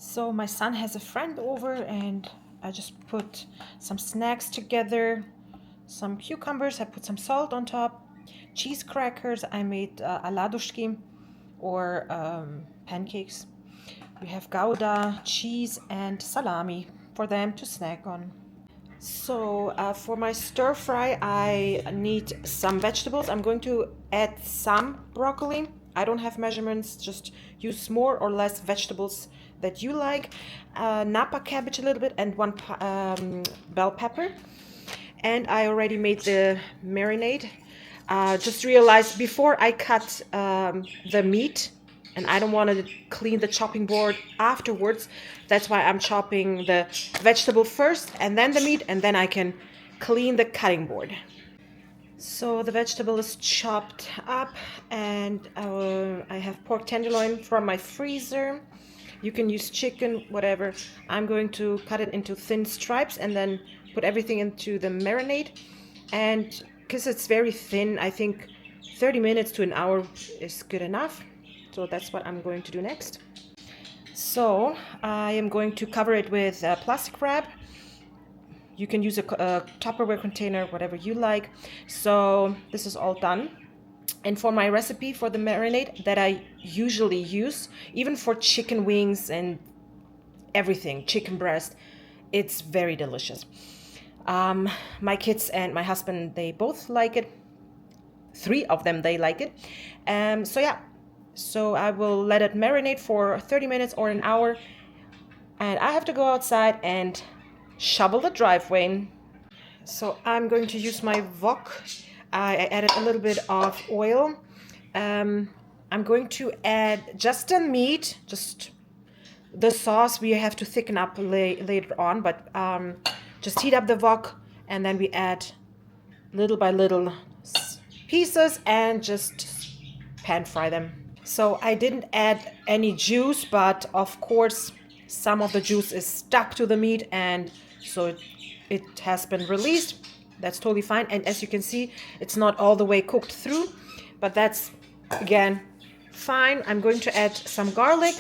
So my son has a friend over and I just put some snacks together, some cucumbers, I put some salt on top, cheese crackers, I made aladushki or pancakes. We have gouda, cheese and salami for them to snack on. So for my stir fry, I need some vegetables. I'm going to add some broccoli. I don't have measurements, just use more or less vegetables that you like. Napa cabbage a little bit and one bell pepper. And I already made the marinade. Just realized before I cut the meat, and I don't want to clean the chopping board afterwards. That's why I'm chopping the vegetable first and then the meat, and then I can clean the cutting board. So the vegetable is chopped up, and I have pork tenderloin from my freezer. You can use chicken, whatever. I'm going to cut it into thin stripes and then put everything into the marinade. And because it's very thin, I think 30 minutes to an hour is good enough. So that's what I'm going to do next. So I am going to cover it with plastic wrap. You can use a Tupperware container, whatever you like. So this is all done. And for my recipe for the marinade that I usually use, even for chicken wings and everything, chicken breast, it's very delicious. My kids and my husband, they both like it. 3 of them, they like it. So yeah, so I will let it marinate for 30 minutes or an hour. And I have to go outside and shovel the driveway. So I'm going to use my wok. I added a little bit of oil. I'm going to add just the meat, just the sauce we have to thicken up later on, but just heat up the wok and then we add little by little pieces and just pan fry them. So I didn't add any juice, but of course some of the juice is stuck to the meat, and so it has been released. That's totally fine. And as you can see, it's not all the way cooked through, but that's again fine. I'm going to add some garlic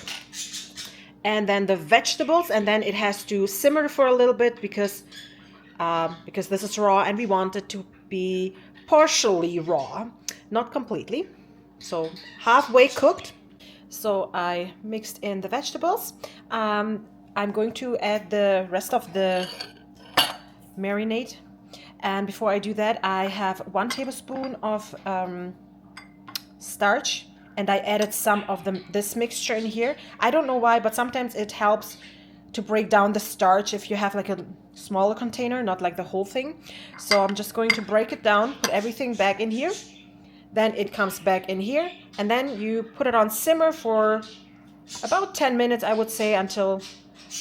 and then the vegetables, and then it has to simmer for a little bit because this is raw and we want it to be partially raw, not completely. So halfway cooked. So I mixed in the vegetables. I'm going to add the rest of the marinade. And before I do that, I have 1 tablespoon of starch, and I added some of this mixture in here. I don't know why, but sometimes it helps to break down the starch if you have like a smaller container, not like the whole thing. So I'm just going to break it down, put everything back in here. Then it comes back in here, and then you put it on simmer for about 10 minutes, I would say, until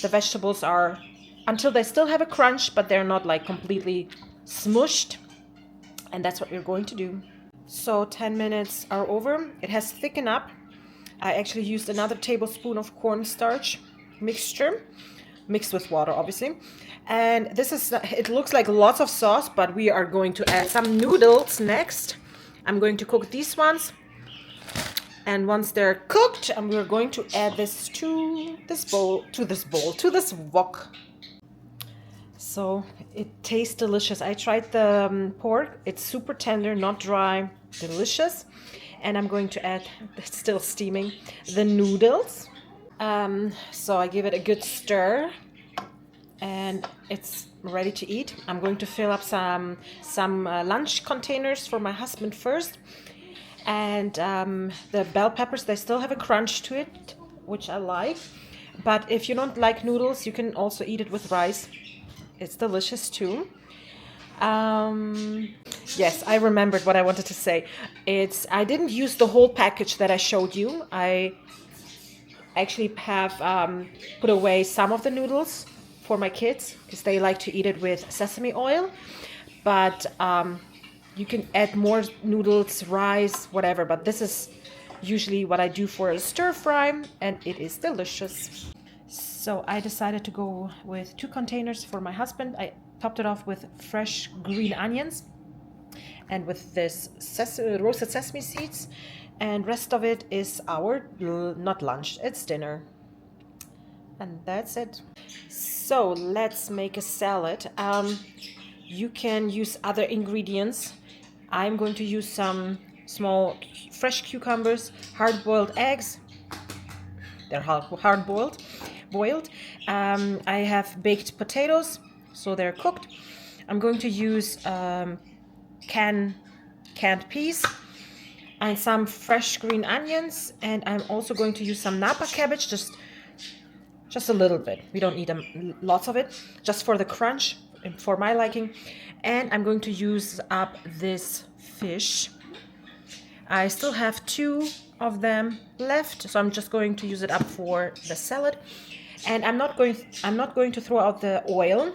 the vegetables until they still have a crunch, but they're not like completely smushed. And that's what we're going to do. So 10 minutes are over. It has thickened up. I actually used another tablespoon of cornstarch mixture, mixed with water, obviously. And it looks like lots of sauce, but we are going to add some noodles next. I'm going to cook these ones. And once they're cooked, we're going to add this to this wok. So it tastes delicious. I tried the pork. It's super tender, not dry, delicious. And I'm going to add, it's still steaming, the noodles. So I give it a good stir and it's ready to eat. I'm going to fill up some lunch containers for my husband first. And the bell peppers, they still have a crunch to it, which I like. But if you don't like noodles, you can also eat it with rice. It's delicious too. Yes, I remembered what I wanted to say. I didn't use the whole package that I showed you. I actually have put away some of the noodles for my kids because they like to eat it with sesame oil. But you can add more noodles, rice, whatever. But this is usually what I do for a stir fry, and it is delicious. So I decided to go with 2 containers for my husband. I topped it off with fresh green onions and with this roasted sesame seeds. And rest of it is our, not lunch, it's dinner. And that's it. So let's make a salad. You can use other ingredients. I'm going to use some small fresh cucumbers, hard-boiled eggs. They're hard-boiled, boiled. I have baked potatoes, so they're cooked. I'm going to use canned peas and some fresh green onions, and I'm also going to use some Napa cabbage, just a little bit. We don't need lots of it, just for the crunch, for my liking. And I'm going to use up this fish. I still have 2 of them left, so I'm just going to use it up for the salad. And I'm not going to throw out the oil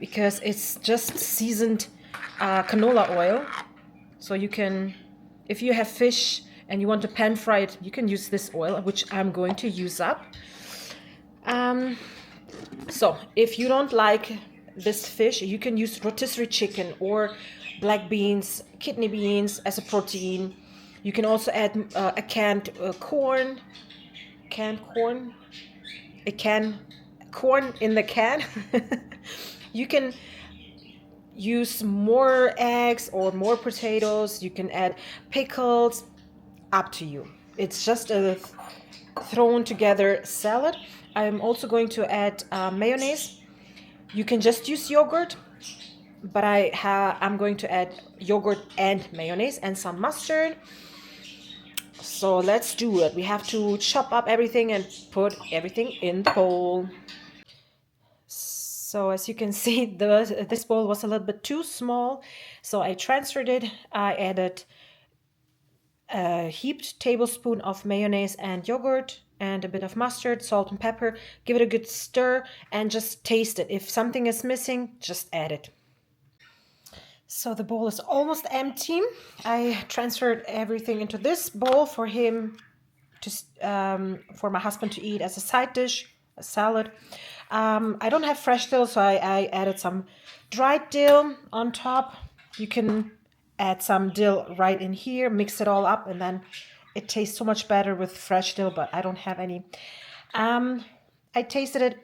because it's just seasoned canola oil. So you can, if you have fish and you want to pan fry it, you can use this oil, which I'm going to use up. So if you don't like this fish, you can use rotisserie chicken or black beans, kidney beans as a protein. You can also add a canned corn in the can. You can use more eggs or more potatoes. You can add pickles, up to you. It's just a thrown together salad. I'm also going to add mayonnaise. You can just use yogurt, but I'm going to add yogurt and mayonnaise and some mustard. So let's do it. We have to chop up everything and put everything in the bowl. So as you can see, this bowl was a little bit too small, so I transferred it. I added a heaped tablespoon of mayonnaise and yogurt and a bit of mustard, salt and pepper. Give it a good stir and just taste it. If something is missing, just add it. So the bowl is almost empty. I transferred everything into this bowl for my husband to eat as a side dish, a salad. I don't have fresh dill, so I added some dried dill on top. You can add some dill right in here, mix it all up, and then it tastes so much better with fresh dill, but I don't have any. I tasted it.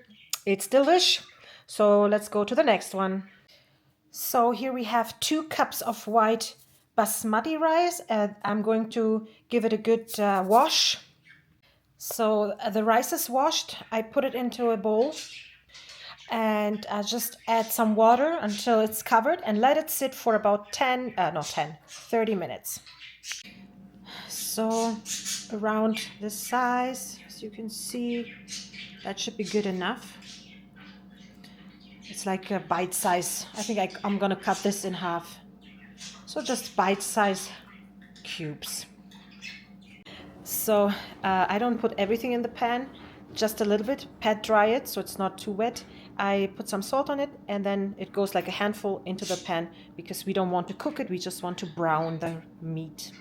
It's delish. So let's go to the next one. So here we have 2 cups of white basmati rice, and I'm going to give it a good wash. So the rice is washed. I put it into a bowl and just add some water until it's covered and let it sit for about 30 minutes. So around this size, as you can see, that should be good enough. It's like a bite size. I think I'm gonna cut this in half. So just bite size cubes. So I don't put everything in the pan, just a little bit, pat dry it so it's not too wet. I put some salt on it and then it goes like a handful into the pan because we don't want to cook it, we just want to brown the meat.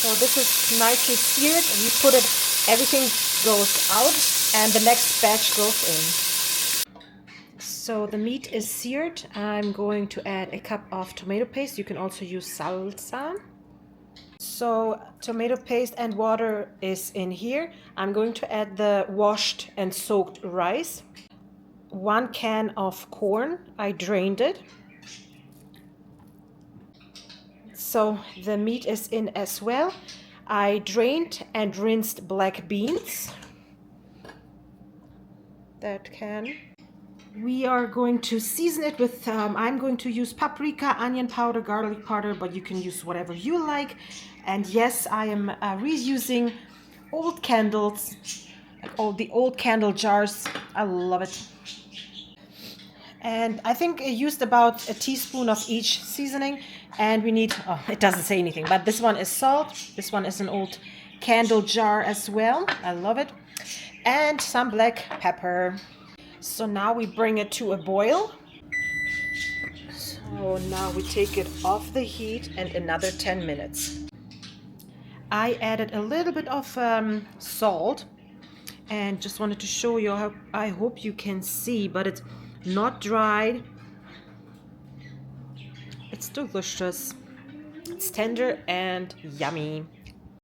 So this is nicely seared. We put it, everything goes out and the next batch goes in. So the meat is seared. I'm going to add a cup of tomato paste. You can also use salsa. So tomato paste and water is in here. I'm going to add the washed and soaked rice. 1 can of corn. I drained it. So the meat is in as well. I drained and rinsed black beans. That can. We are going to season it with, I'm going to use paprika, onion powder, garlic powder, but you can use whatever you like. And yes, I am reusing old candles, the old candle jars. I love it. And I think I used about a teaspoon of each seasoning. And we need, oh, it doesn't say anything, but this one is salt. This one is an old candle jar as well. I love it. And some black pepper. So now we bring it to a boil. So now we take it off the heat and another 10 minutes. I added a little bit of salt and just wanted to show you how, I hope you can see, but it's not dried. It's delicious. It's tender and yummy.